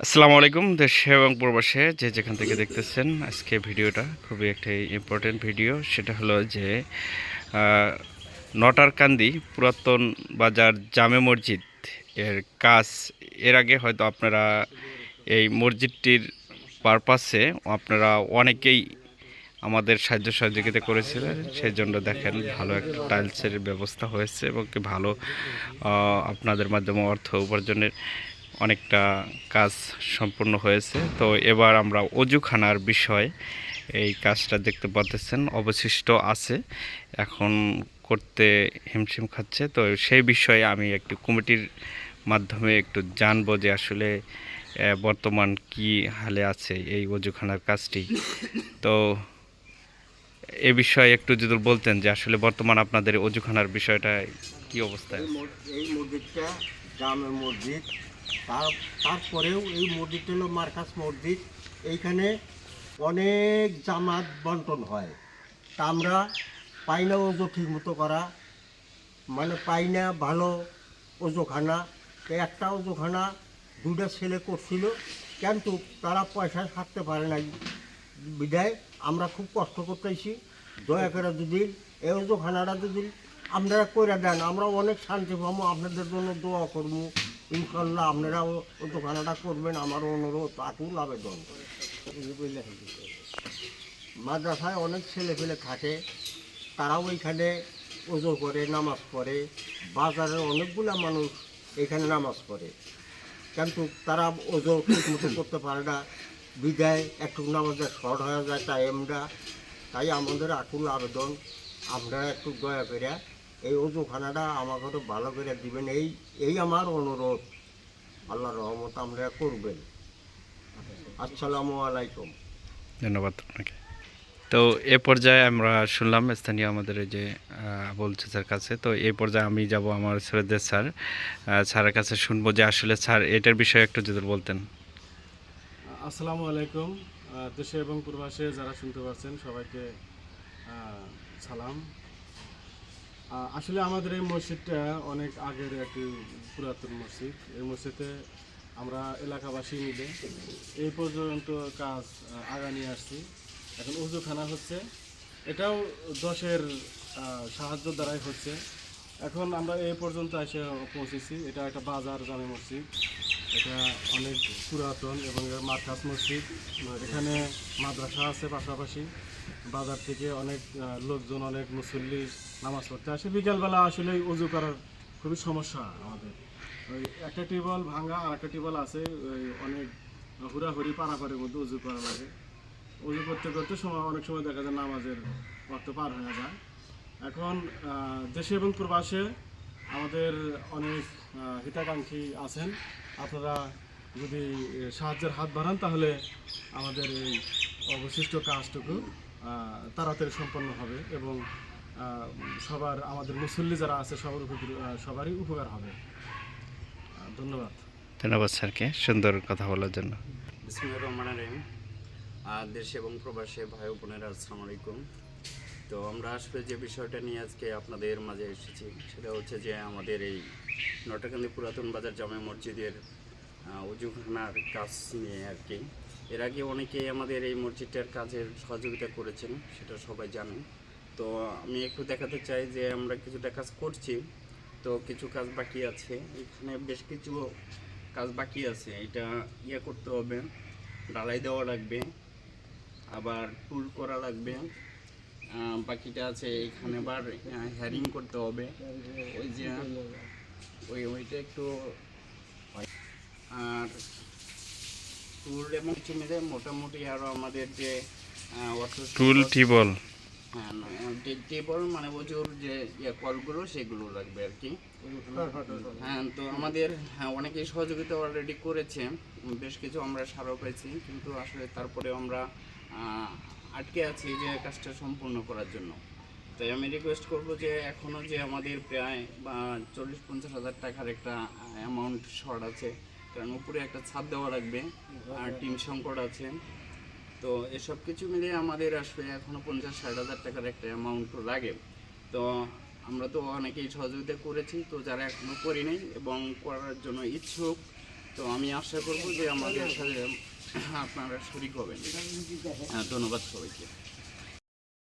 আসসালামু আলাইকুম দেশ এবং প্রবাসে যে যেখান থেকে দেখতেছেন আজকে ভিডিওটা খুবই একটা ইম্পর্টেন্ট ভিডিও। সেটা হলো যে আহ, নটারকান্দি পুরাতন বাজার জামে মসজিদ এর কাজ। এর আগে হয়তো আপনারা এই মসজিদটির পারপাসে আপনারা অনেকেই আমাদের সাহায্য সহযোগিতা করেছিলেন। সেই জন্য দেখেন ভালো একটা টাইলসের ব্যবস্থা হয়েছে এবং কি ভালো আপনাদের মাধ্যমে অর্থ উপার্জনের অনেকটা কাজ সম্পূর্ণ হয়েছে। তো এবার আমরা অজুখানার বিষয় এই কাজটা দেখতে পাচ্ছেন অবশিষ্ট আছে, এখন করতে হিমশিম খাচ্ছে। তো সেই বিষয়ে আমি একটি কমিটির মাধ্যমে একটু জানবো যে আসলে বর্তমান কি হালে আছে এই অজুখানার কাজটি। তো এ বিষয়ে একটু যদি বলতেন যে আসলে বর্তমান আপনাদের অজুখানার বিষয়টা কি অবস্থায় আছে? এই মসজিদটা জামে মসজিদ। তারপরেও এই মসজিদটা হলো মার্কাস মসজিদ। এইখানে অনেক জামাত বন্টন হয়, তা আমরা পাই না ওজো ঠিক মতো করা, মানে পাই না ভালো ওজোখানা। তো একটা ওজোখানা দুইটা ছেলে করছিল, কিন্তু তারা পয়সা ছাড়তে পারে নাই বিদায় আমরা খুব কষ্ট করতেছি। দয়া করে যদি এই ওজোখানাটা যদি আপনারা করে দেন, আমরা অনেক শান্তি পাবো, আপনাদের জন্য দোয়া করবো। ইনশাল্লাহ আপনারাও ওজোখানাটা করবেন, আমার অনুরোধ আকুল আবেদন। মাদ্রাসায় অনেক ছেলে পেলে থাকে, তারাও এখানে ওজো করে নামাজ পড়ে। বাজারের অনেকগুলা মানুষ এখানে নামাজ পড়ে, কিন্তু তারা ওজো ঠিক মতো করতে পারে না বিদায় একটু নামাজের শর্ট হয়ে যায় টাইমটা। তাই আমাদের আকুল আবেদন, আপনারা একটু দয়া করে এই ওজুখানাটা আমার ঘরে ভালো করে দিবেন, এই আমার অনুরোধ। আল্লাহ রহমত আপনারা করবেন। আসসালামু আলাইকুম। ধন্যবাদ আপনাকে। তো এ পর্যায়ে আমরা শুনলাম স্থানীয় আমাদের এই যে আবুল চাচার কাছে। তো এই পর্যায়ে আমি যাব আমার সৈয়দের স্যারের কাছে, শুনবো যে আসলে স্যার এটার বিষয়ে একটু যদি বলতেন। আসসালামু আলাইকুম। দেশে এবং প্রবাসে যারা শুনতে পাচ্ছেন সবাইকে সালাম। আসলে আমাদের এই মসজিদটা অনেক আগের একটি পুরাতন মসজিদ। এই মসজিদে আমরা এলাকাবাসী মিলে এই পর্যন্ত কাজ আগা নিয়ে আসছি। এখন উজুখানা হচ্ছে, এটাও দশের সাহায্য দ্বারাই হচ্ছে। এখন আমরা এই পর্যন্ত এসে পৌঁছেছি। এটা একটা বাজার জামে মসজিদ, এটা অনেক পুরাতন এবং এর মার্কাজ মসজিদ। এখানে মাদ্রাসা আছে পাশাপাশি। বাজার থেকে অনেক লোকজন, অনেক মুসল্লি নামাজ পড়তে আসে। বিকালবেলা আসলে উজু করার খুবই সমস্যা আমাদের। ওই একটা টিউবওয়েল ভাঙা, আর একটা টিউবওয়েল আছে, ওই অনেক হুড়াহুড়ি পারাপারের মধ্যে উজু করা লাগে। উজু করতে করতে অনেক সময় দেখা যায় নামাজের ওয়াক্ত পার হয়ে যায়। এখন দেশে এবং প্রবাসে আমাদের অনেক হিতাকাঙ্ক্ষী আছেন। আপনারা যদি সাহায্যের হাত বাড়ান তাহলে আমাদের এই অবশিষ্ট কাজটুকু তাড়াতাড়ি সম্পন্ন হবে এবং আমাদের মুসল্লি যারা আছে সবারই উপকার হবে। ধন্যবাদ। ধন্যবাদ স্যারকে সুন্দর কথা বলার জন্য। বিসমিল্লাহির রহমানির রহিম। দেশে এবং প্রবাসে ভাই বোনেরা আসসালামু আলাইকুম। তো আমরা আসলে যে বিষয়টা নিয়ে আজকে আপনাদের মাঝে এসেছি সেটা হচ্ছে যে আমাদের এই নটাকান্দি পুরাতন বাজার জামে মসজিদের অজুখানার কাজ নিয়ে আর কি। এর আগে অনেকেই আমাদের এই মসজিদটার কাজের সহযোগিতা করেছেন, সেটা সবাই জানেন। তো আমি একটু দেখাতে চাই যে আমরা কিছুটা কাজ করছি, তো কিছু কাজ বাকি আছে। এখানে বেশ কিছু কাজ বাকি আছে, এটা করতে হবে, ঢালাই দেওয়া লাগবে, আবার টুল করা লাগবে। বাকিটা আছে এখানে আবার হ্যারিং করতে হবে, ওই যে ওইটা একটু। আর টুল এবং কিছু মিলে মোটামুটি আরও আমাদের যে টুল টিবল। হ্যাঁ, টেবল মানে প্রচুর যে কলগুলো সেগুলো লাগবে আর কি। হ্যাঁ, তো আমাদের অনেকেই সহযোগিতা অলরেডি করেছে, বেশ কিছু আমরা সারও পেয়েছি, কিন্তু আসলে তারপরে আমরা আটকে আছি যে কাজটা সম্পূর্ণ করার জন্য। তাই আমি রিকোয়েস্ট করব যে এখনও যে আমাদের প্রায় 40-50 হাজার টাকার একটা অ্যামাউন্ট শর্ট আছে, কারণ উপরে একটা ছাদ দেওয়া লাগবে আর টিম সংকট আছে। তো এসব কিছু মিলিয়ে আমাদের আসবে এখনও 50-60 হাজার টাকার একটা অ্যামাউন্ট লাগে। তো আমরা তো অনেকেই সহযোগিতা করেছি, তো যারা এখনও করি নাই এবং করার জন্য ইচ্ছুক তো আমি আশা করব যে আমাদের সাথে আপনারা শরীক হবেন। ধন্যবাদ সবাইকে।